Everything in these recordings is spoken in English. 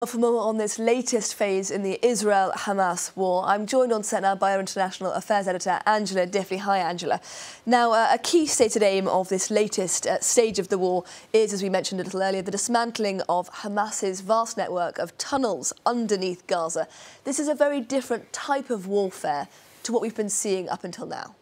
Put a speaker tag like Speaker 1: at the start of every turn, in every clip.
Speaker 1: For more on this latest phase in the Israel-Hamas war, I'm joined on set now by our international affairs editor, Angela Diffley. Hi, Angela. Now, a key stated aim of this latest stage of the war is, as we mentioned a little earlier, the dismantling of Hamas's vast network of tunnels underneath Gaza. This is a very different type of warfare to what we've been seeing up until now.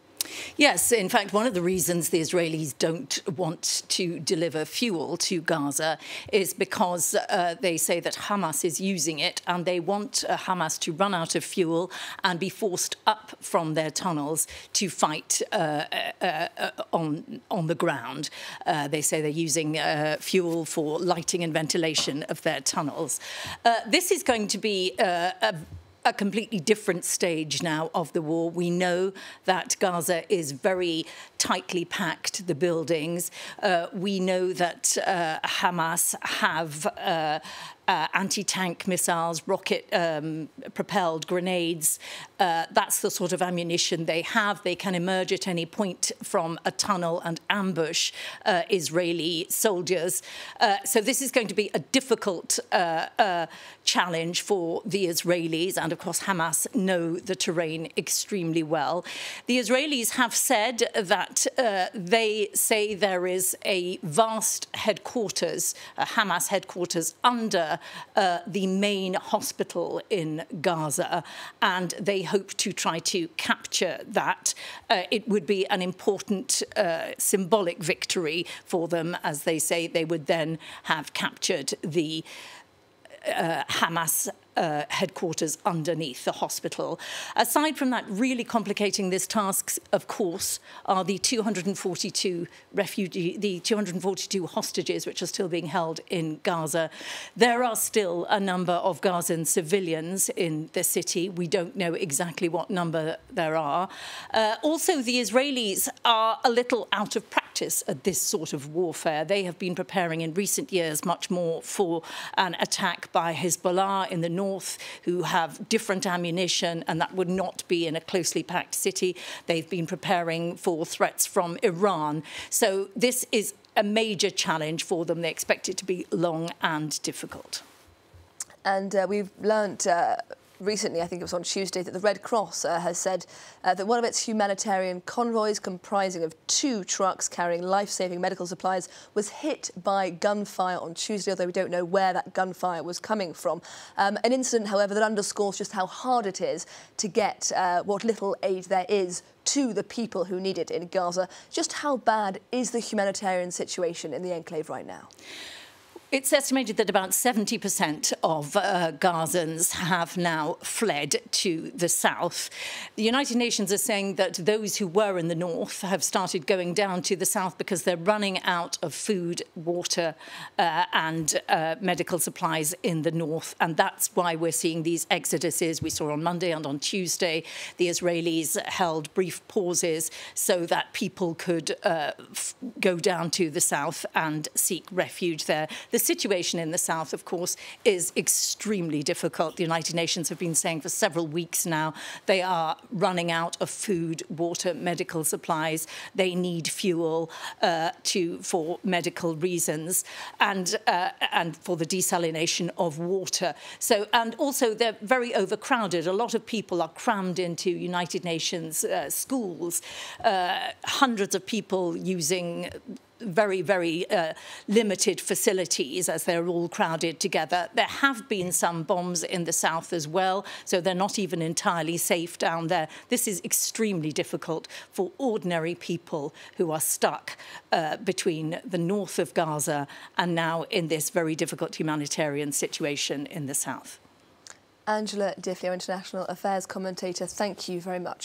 Speaker 2: Yes, in fact, one of the reasons the Israelis don't want to deliver fuel to Gaza is because they say that Hamas is using it, and they want Hamas to run out of fuel and be forced up from their tunnels to fight on the ground. They say they're using fuel for lighting and ventilation of their tunnels. This is going to be a completely different stage now of the war. We know that Gaza is very tightly packed, the buildings. We know that Hamas have anti-tank missiles, rocket-propelled grenades. That's the sort of ammunition they have. They can emerge at any point from a tunnel and ambush Israeli soldiers. So this is going to be a difficult challenge for the Israelis, and of course Hamas know the terrain extremely well. The Israelis have said that they say there is a vast headquarters, Hamas headquarters, under the main hospital in Gaza, and they hope to try to capture that. It would be an important symbolic victory for them, as they say they would then have captured the Hamas headquarters underneath the hospital. Aside from that, really complicating this task, of course, are the 242 hostages which are still being held in Gaza. There are still a number of Gazan civilians in the city. We don't know exactly what number there are. Also, the Israelis are a little out of practice at this sort of warfare. They have been preparing in recent years much more for an attack by Hezbollah in the north, who have different ammunition, and that would not be in a closely packed city. They've been preparing for threats from Iran. So this is a major challenge for them. They expect it to be long and difficult.
Speaker 1: And we've learnt recently, I think it was on Tuesday, that the Red Cross has said that one of its humanitarian convoys, comprising of 2 trucks carrying life-saving medical supplies, was hit by gunfire on Tuesday, although we don't know where that gunfire was coming from. An incident, however, that underscores just how hard it is to get what little aid there is to the people who need it in Gaza. Just how bad is the humanitarian situation in the enclave right now?
Speaker 2: It's estimated that about 70% of Gazans have now fled to the south. The United Nations are saying that those who were in the north have started going down to the south because they're running out of food, water and medical supplies in the north. And that's why we're seeing these exoduses. We saw on Monday and on Tuesday the Israelis held brief pauses so that people could go down to the south and seek refuge there. The situation in the south, of course, is extremely difficult. The United Nations have been saying for several weeks now they are running out of food, water, medical supplies. They need fuel for medical reasons and for the desalination of water. So, and also they're very overcrowded. A lot of people are crammed into United Nations schools. Hundreds of people using very, very limited facilities as they're all crowded together. There have been some bombs in the south as well, so they're not even entirely safe down there. This is extremely difficult for ordinary people who are stuck between the north of Gaza and now in this very difficult humanitarian situation in the south.
Speaker 1: Angela Diffley, our international affairs commentator, thank you very much.